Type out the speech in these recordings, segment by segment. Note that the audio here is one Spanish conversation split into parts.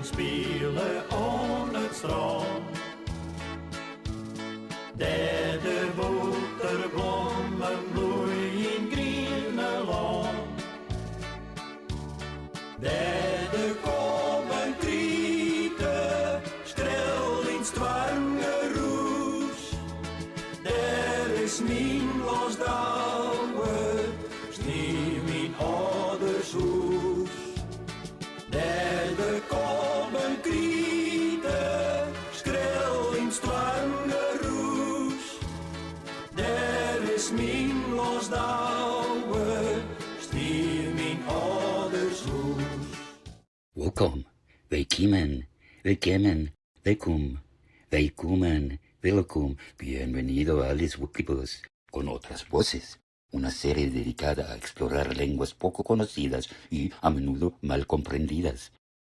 spelen aan het strand. Daar de boterblommen bloeien in Grieneland. Daar de komen krieten, strel in stwange roes. Daar is mijn losdouwe, sneeuw in ouders hoes. Daar de komen krieten, strel in stwange roes. Daar is mijn losdouwe, sneeuw in ouders hoes. Welkom, welkom, bienvenido a Les Wikibus, con otras voces, una serie dedicada a explorar lenguas poco conocidas y a menudo mal comprendidas.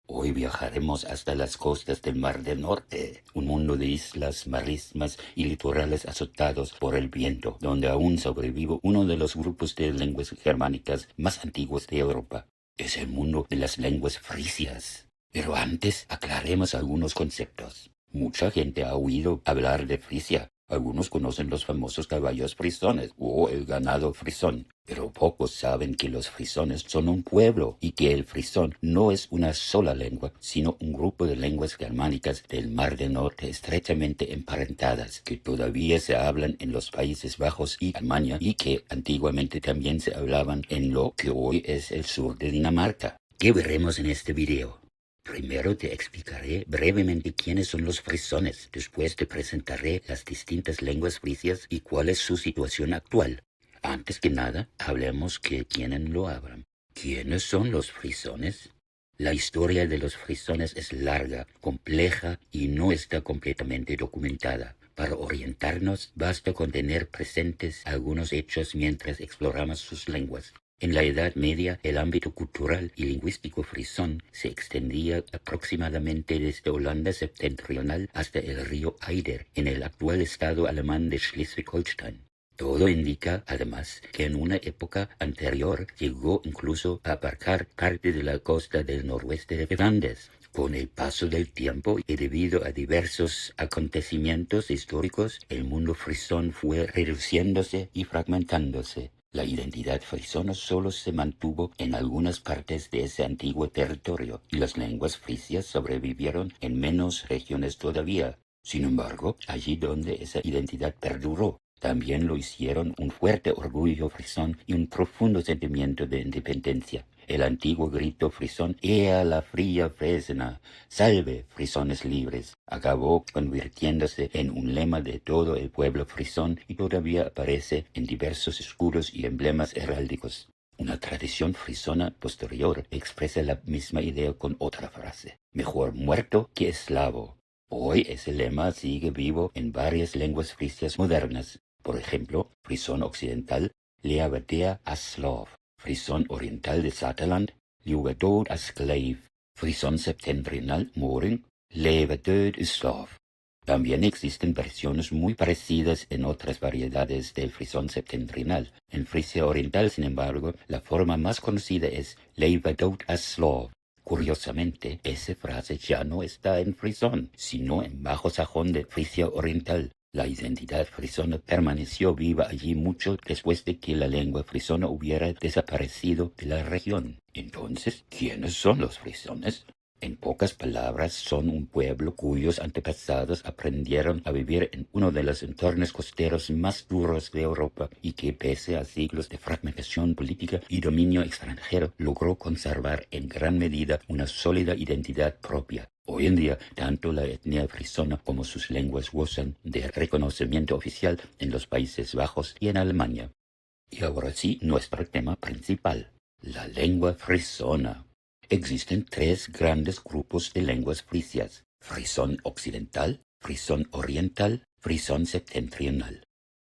Hoy viajaremos hasta las costas del Mar del Norte, un mundo de islas, marismas y litorales azotados por el viento, donde aún sobrevive uno de los grupos de lenguas germánicas más antiguos de Europa. Es el mundo de las lenguas frisias. Pero antes aclaremos algunos conceptos. Mucha gente ha oído hablar de Frisia. Algunos conocen los famosos caballos frisones o el ganado frisón, pero pocos saben que los frisones son un pueblo y que el frisón no es una sola lengua, sino un grupo de lenguas germánicas del Mar del Norte estrechamente emparentadas, que todavía se hablan en los Países Bajos y Alemania y que antiguamente también se hablaban en lo que hoy es el sur de Dinamarca. ¿Qué veremos en este video? Primero te explicaré brevemente quiénes son los frisones, después te presentaré las distintas lenguas frisias y cuál es su situación actual. Antes que nada, hablemos de quiénes lo hablan. ¿Quiénes son los frisones? La historia de los frisones es larga, compleja y no está completamente documentada. Para orientarnos, basta con tener presentes algunos hechos mientras exploramos sus lenguas. En la Edad Media, el ámbito cultural y lingüístico frisón se extendía aproximadamente desde Holanda septentrional hasta el río Eider, en el actual estado alemán de Schleswig-Holstein. Todo indica, además, que en una época anterior llegó incluso a abarcar parte de la costa del noroeste de Flandes. Con el paso del tiempo y debido a diversos acontecimientos históricos, el mundo frisón fue reduciéndose y fragmentándose. La identidad frisona solo se mantuvo en algunas partes de ese antiguo territorio y las lenguas frisias sobrevivieron en menos regiones todavía. Sin embargo, allí donde esa identidad perduró, también lo hicieron un fuerte orgullo frisón y un profundo sentimiento de independencia. El antiguo grito frisón «Ea la fría Fresna! ¡Salve, frisones libres!» acabó convirtiéndose en un lema de todo el pueblo frisón y todavía aparece en diversos escudos y emblemas heráldicos. Una tradición frisona posterior expresa la misma idea con otra frase: «Mejor muerto que esclavo». Hoy ese lema sigue vivo en varias lenguas frisias modernas. Por ejemplo, frisón occidental, Leavetea aslov. Frisón oriental de Saterland, Ljugadod askleiv. Frisón septentrional, Moring, Levedod islov. También existen versiones muy parecidas en otras variedades del frisón septentrional. En Frisia oriental, sin embargo, la forma más conocida es Levedod aslov. Curiosamente, esa frase ya no está en frisón, sino en bajo sajón de Frisia oriental. La identidad frisona permaneció viva allí mucho después de que la lengua frisona hubiera desaparecido de la región. Entonces, ¿quiénes son los frisones? En pocas palabras, son un pueblo cuyos antepasados aprendieron a vivir en uno de los entornos costeros más duros de Europa y que, pese a siglos de fragmentación política y dominio extranjero, logró conservar en gran medida una sólida identidad propia. Hoy en día, tanto la etnia frisona como sus lenguas gozan de reconocimiento oficial en los Países Bajos y en Alemania. Y ahora sí, nuestro tema principal, la lengua frisona. Existen tres grandes grupos de lenguas frisias: frisón occidental, frisón oriental, frisón septentrional.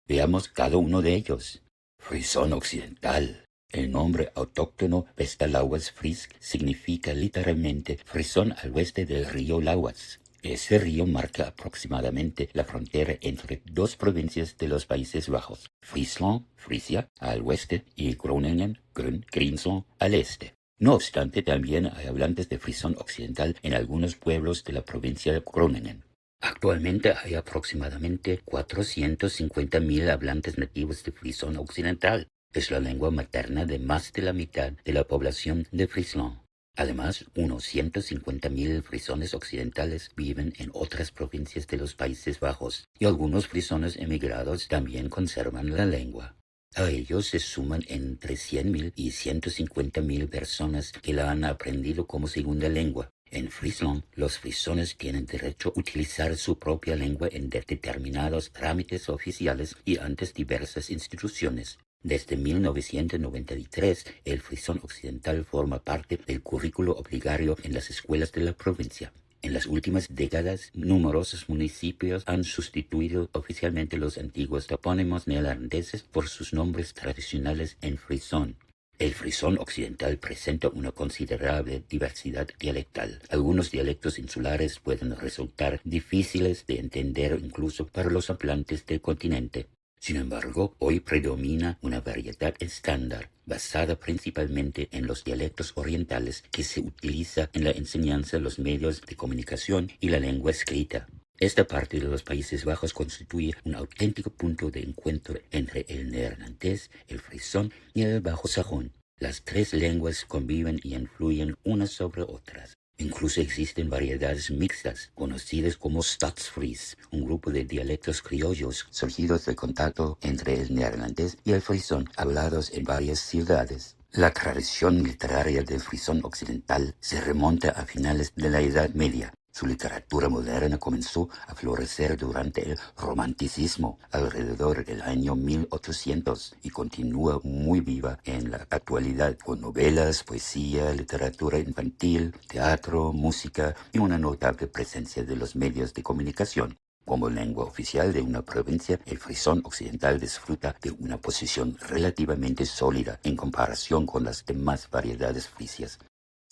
Veamos cada uno de ellos. Frisón occidental. El nombre autóctono Vestalauas Frisk significa literalmente frisón al oeste del río Lauas. Ese río marca aproximadamente la frontera entre dos provincias de los Países Bajos: Friesland, Frisia, al oeste, y Groningen, Grün, Grinzland, al este. No obstante, también hay hablantes de frisón occidental en algunos pueblos de la provincia de Groningen. Actualmente hay aproximadamente 450.000 hablantes nativos de frisón occidental. Es la lengua materna de más de la mitad de la población de Friesland. Además, unos 150.000 frisones occidentales viven en otras provincias de los Países Bajos, y algunos frisones emigrados también conservan la lengua. A ellos se suman entre 100.000 y 150.000 personas que la han aprendido como segunda lengua. En Friesland, los frisones tienen derecho a utilizar su propia lengua en determinados trámites oficiales y ante diversas instituciones. Desde 1993, el frisón occidental forma parte del currículo obligatorio en las escuelas de la provincia. En las últimas décadas, numerosos municipios han sustituido oficialmente los antiguos topónimos neerlandeses por sus nombres tradicionales en frisón. El frisón occidental presenta una considerable diversidad dialectal. Algunos dialectos insulares pueden resultar difíciles de entender incluso para los hablantes del continente. Sin embargo, hoy predomina una variedad estándar, basada principalmente en los dialectos orientales que se utiliza en la enseñanza, los medios de comunicación y la lengua escrita. Esta parte de los Países Bajos constituye un auténtico punto de encuentro entre el neerlandés, el frisón y el bajo sajón. Las tres lenguas conviven y influyen unas sobre otras. Incluso existen variedades mixtas, conocidas como Stadsfries, un grupo de dialectos criollos surgidos del contacto entre el neerlandés y el frisón, hablados en varias ciudades. La tradición literaria del frisón occidental se remonta a finales de la Edad Media. Su literatura moderna comenzó a florecer durante el Romanticismo alrededor del año 1800 y continúa muy viva en la actualidad con novelas, poesía, literatura infantil, teatro, música y una notable presencia de los medios de comunicación. Como lengua oficial de una provincia, el frisón occidental disfruta de una posición relativamente sólida en comparación con las demás variedades frisias.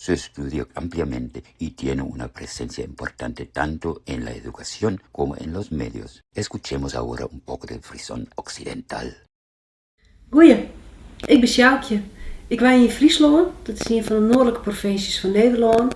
Se estudia ampliamente y tiene una presencia importante tanto en la educación como en los medios. Escuchemos ahora un poco del frisón occidental. Goeie, ik ben Sjoukje. Ik woon in Friesland, dat is een van de noordelijke provincies van Nederland.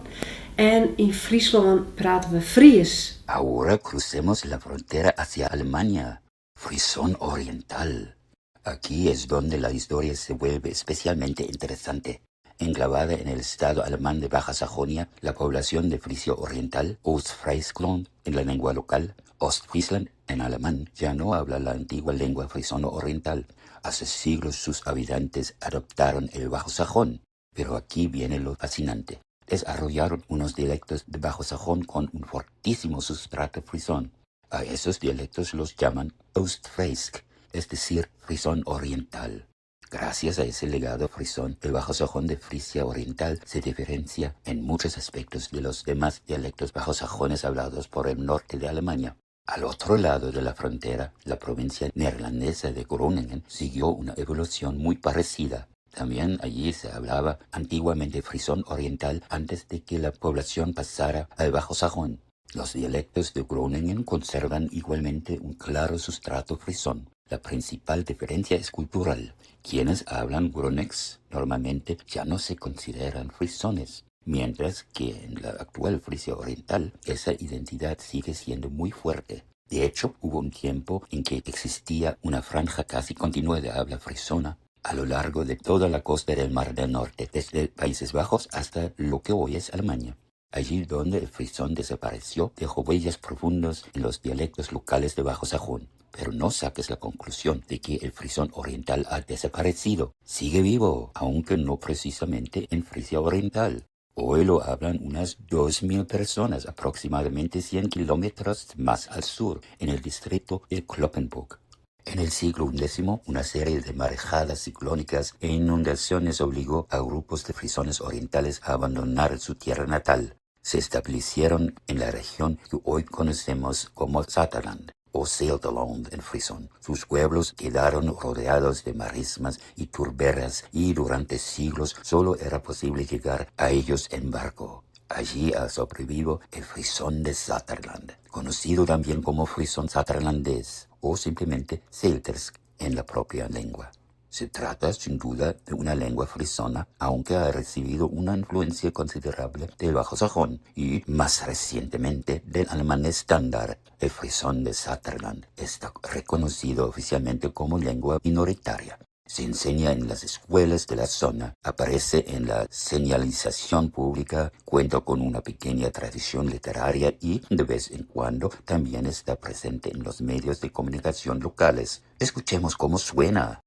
En in Friesland praten we Fries. Ahora crucemos la frontera hacia Alemania. Frisón oriental. Aquí es donde la historia se vuelve especialmente interesante. Enclavada en el estado alemán de Baja Sajonia, la población de Frisia Oriental, Ostfriesland en la lengua local, Ostfriesland en alemán, ya no habla la antigua lengua frisono oriental. Hace siglos sus habitantes adoptaron el bajo sajón, pero aquí viene lo fascinante. Desarrollaron unos dialectos de bajo sajón con un fortísimo sustrato frisón. A esos dialectos los llaman Ostfriesk, es decir, frisón oriental. Gracias a ese legado frisón, el bajo sajón de Frisia Oriental se diferencia en muchos aspectos de los demás dialectos bajo sajones hablados por el norte de Alemania. Al otro lado de la frontera, la provincia neerlandesa de Groningen siguió una evolución muy parecida. También allí se hablaba antiguamente frisón oriental antes de que la población pasara al bajo sajón. Los dialectos de Groningen conservan igualmente un claro sustrato frisón. La principal diferencia es cultural. Quienes hablan Gronings normalmente ya no se consideran frisones, mientras que en la actual Frisia Oriental esa identidad sigue siendo muy fuerte. De hecho, hubo un tiempo en que existía una franja casi continua de habla frisona a lo largo de toda la costa del Mar del Norte, desde Países Bajos hasta lo que hoy es Alemania. Allí donde el frisón desapareció, dejó huellas profundas en los dialectos locales de Bajo Sajón. Pero no saques la conclusión de que el frisón oriental ha desaparecido. Sigue vivo, aunque no precisamente en Frisia Oriental. Hoy lo hablan unas 2.000 personas, aproximadamente 100 kilómetros más al sur, en el distrito de Cloppenburg. En el siglo X, una serie de marejadas ciclónicas e inundaciones obligó a grupos de frisones orientales a abandonar su tierra natal. Se establecieron en la región que hoy conocemos como Saterland o Gelderland en frisón. Sus pueblos quedaron rodeados de marismas y turberas y durante siglos solo era posible llegar a ellos en barco. Allí ha sobrevivido el frisón de Saterland, conocido también como frisón saterlandés o simplemente Seltersk en la propia lengua. Se trata sin duda de una lengua frisona, aunque ha recibido una influencia considerable del bajo sajón y, más recientemente, del alemán estándar. El frisón de Saterland está reconocido oficialmente como lengua minoritaria. Se enseña en las escuelas de la zona, aparece en la señalización pública, cuenta con una pequeña tradición literaria y, de vez en cuando, también está presente en los medios de comunicación locales. Escuchemos cómo suena.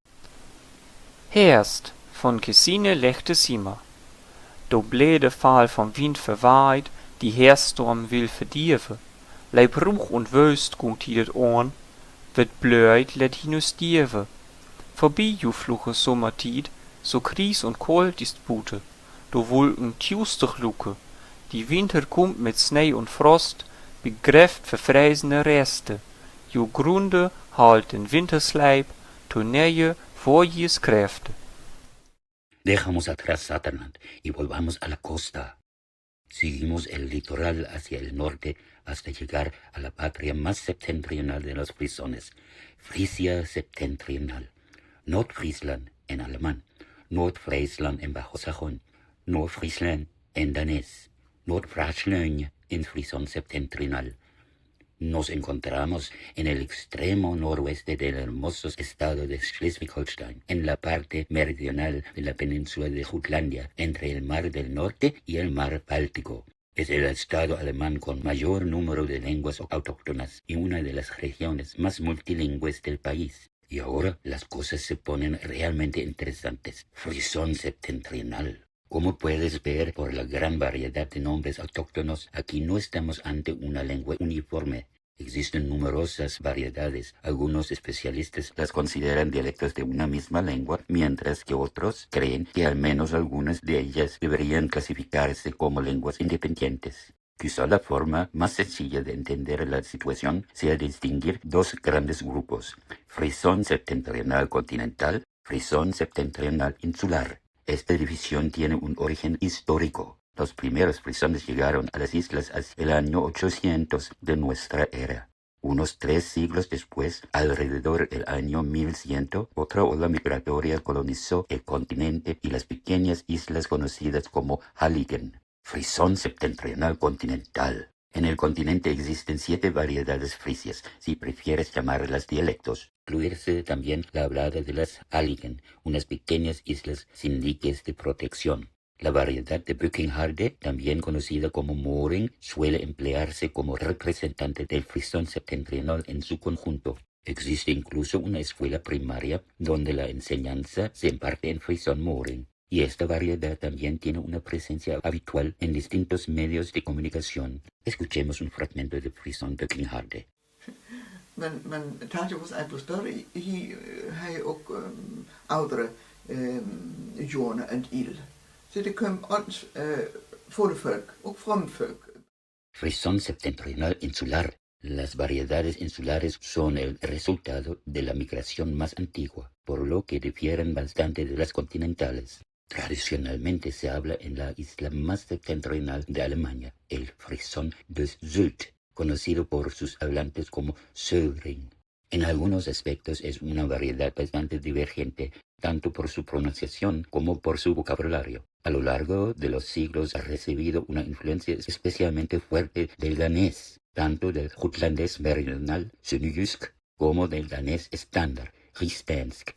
Herst von Gesine lechte Siemer. Do bläde fahl vom Wind verwaaid, die Herststorm will verdieven. Lei Bruch und Wöst gungt hiet oorn, wird blöid let hinus dieven. Vorbei ju fluche Sommertied, so kries und kalt ist Bute. Do Wolken tjustig luke, die Winter kommt mit Schnee und Frost, begräft verfräsene Reste. Ju Grunde halt den Wintersleib, to neue Vorjes Kräfte. Dejamos atrás Saterland y volvamos a la costa. Seguimos el litoral hacia el norte hasta llegar a la patria más septentrional de los frisones, Frisia septentrional. Nordfriesland en alemán, Nordfriesland en bajo sajón, Nordfriesland en danés, Nordfriesland en frisón septentrional. Nos encontramos en el extremo noroeste del hermoso estado de Schleswig-Holstein, en la parte meridional de la península de Jutlandia, entre el Mar del Norte y el Mar Báltico. Es el estado alemán con mayor número de lenguas autóctonas y una de las regiones más multilingües del país. Y ahora las cosas se ponen realmente interesantes. Frisón septentrional. Como puedes ver por la gran variedad de nombres autóctonos, aquí no estamos ante una lengua uniforme. Existen numerosas variedades. Algunos especialistas las consideran dialectos de una misma lengua, mientras que otros creen que al menos algunas de ellas deberían clasificarse como lenguas independientes. Quizá la forma más sencilla de entender la situación sea distinguir dos grandes grupos: frisón septentrional continental, frisón septentrional insular. Esta división tiene un origen histórico. Los primeros frisones llegaron a las islas hacia el año 800 de nuestra era. Unos 3 siglos después, alrededor del año 1100, otra ola migratoria colonizó el continente y las pequeñas islas conocidas como Halligen. Frisón septentrional continental. En el continente existen 7 variedades frisias, si prefieres llamarlas dialectos. Incluirse también la hablada de las Halligen, unas pequeñas islas sin diques de protección. La variedad de Böckenharde, también conocida como Moring, suele emplearse como representante del frisón septentrional en su conjunto. Existe incluso una escuela primaria donde la enseñanza se imparte en frisón Moring. Y esta variedad también tiene una presencia habitual en distintos medios de comunicación. Escuchemos un fragmento de frisón Böckenharde. Men taalt jo også einfach større. Hij ook oudere Jone en Il. Så det kom ons volk, ook fromme volk. Frisón septentrional insular. Las variedades insulares son el resultado de la migración más antigua, por lo que difieren bastante de las continentales. Tradicionalmente se habla en la isla más septentrional de Alemania, el frisón de Sylt, conocido por sus hablantes como Söring. En algunos aspectos es una variedad bastante divergente, tanto por su pronunciación como por su vocabulario. A lo largo de los siglos ha recibido una influencia especialmente fuerte del danés, tanto del jutlandés meridional, Sønderjysk, como del danés estándar, Rigsdansk.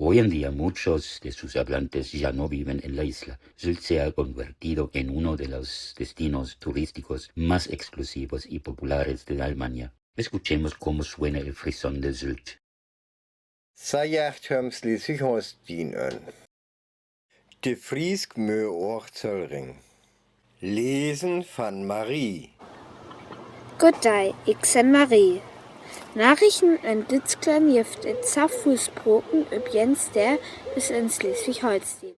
Hoy en día muchos de sus hablantes ya no viven en la isla. Sylt se ha convertido en uno de los destinos turísticos más exclusivos y populares de Alemania. Escuchemos cómo suena el frisón de Sylt. Sajacht höm Schleswig-Holstein an. De Friesk mö Orzölring. Lesen van Marie. Goddag, ik ben Marie. Nachrichten en Dützklam heeft het Zapffußbroken op Jens der bis in Schleswig-Holstein.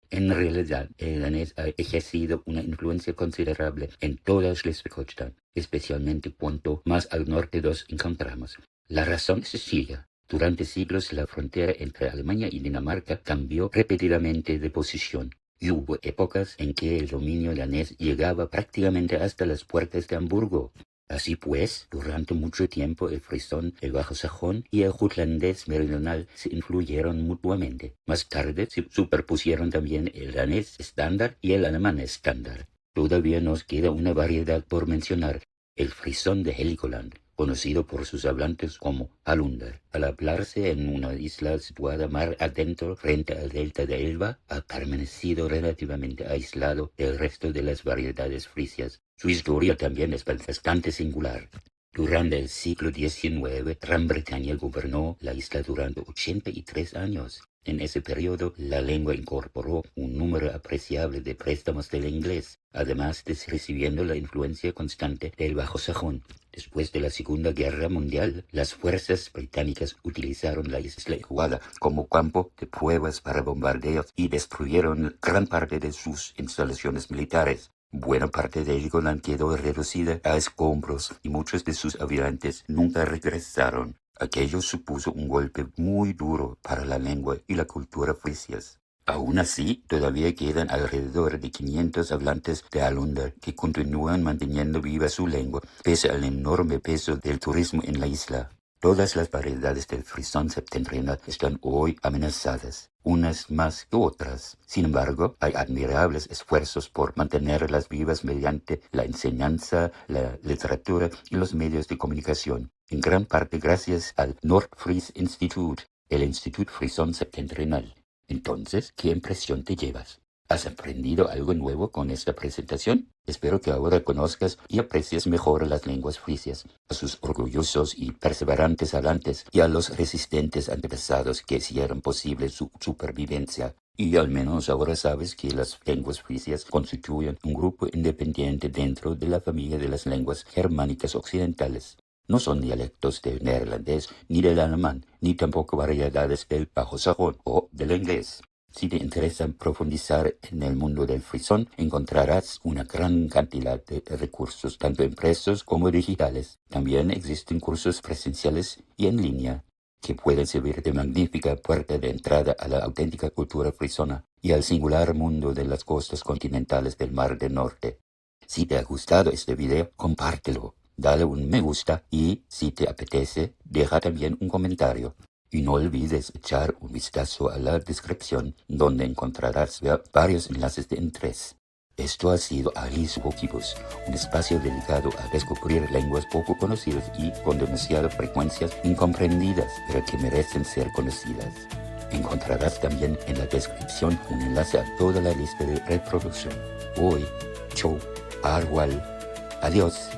En realidad, el danés ha ejercido una influencia considerable en toda Schleswig-Holstein, especialmente cuanto más al norte nos encontramos. La razón es sencilla. Durante siglos la frontera entre Alemania y Dinamarca cambió repetidamente de posición. Y hubo épocas en que el dominio danés llegaba prácticamente hasta las puertas de Hamburgo. Así pues, durante mucho tiempo el frisón, el bajo sajón y el jutlandés meridional se influyeron mutuamente. Más tarde se superpusieron también el danés estándar y el alemán estándar. Todavía nos queda una variedad por mencionar, el frisón de Heligoland, conocido por sus hablantes como Halunder. Al hablarse en una isla situada mar adentro frente al delta de Elba, ha permanecido relativamente aislado del resto de las variedades frisias. Su historia también es bastante singular. Durante el siglo XIX, Gran Bretaña gobernó la isla durante 83 años. En ese periodo, la lengua incorporó un número apreciable de préstamos del inglés, además de recibiendo la influencia constante del bajo sajón. Después de la Segunda Guerra Mundial, las fuerzas británicas utilizaron la isla Iguala como campo de pruebas para bombardeos y destruyeron gran parte de sus instalaciones militares. Buena parte de Heligoland quedó reducida a escombros y muchos de sus habitantes nunca regresaron. Aquello supuso un golpe muy duro para la lengua y la cultura frisias. Aún así, todavía quedan alrededor de 500 hablantes de Halunder que continúan manteniendo viva su lengua, pese al enorme peso del turismo en la isla. Todas las variedades del frisón septentrional están hoy amenazadas, unas más que otras. Sin embargo, hay admirables esfuerzos por mantenerlas vivas mediante la enseñanza, la literatura y los medios de comunicación, en gran parte gracias al Nordfries Institut, el Institut Frisón Septentrional. Entonces, ¿qué impresión te llevas? ¿Has aprendido algo nuevo con esta presentación? Espero que ahora conozcas y aprecies mejor las lenguas frisias, a sus orgullosos y perseverantes hablantes y a los resistentes antepasados que hicieron posible su supervivencia. Y al menos ahora sabes que las lenguas frisias constituyen un grupo independiente dentro de la familia de las lenguas germánicas occidentales. No son dialectos del neerlandés, ni del alemán, ni tampoco variedades del bajo sajón o del inglés. Si te interesa profundizar en el mundo del frisón, encontrarás una gran cantidad de recursos, tanto impresos como digitales. También existen cursos presenciales y en línea, que pueden servir de magnífica puerta de entrada a la auténtica cultura frisona y al singular mundo de las costas continentales del Mar del Norte. Si te ha gustado este video, compártelo, dale un me gusta y, si te apetece, deja también un comentario. Y no olvides echar un vistazo a la descripción, donde encontrarás varios enlaces de interés. Esto ha sido Alice Vocibus, un espacio dedicado a descubrir lenguas poco conocidas y con demasiadas frecuencias incomprendidas, pero que merecen ser conocidas. Encontrarás también en la descripción un enlace a toda la lista de reproducción. Hoy, chau, arwal, adiós.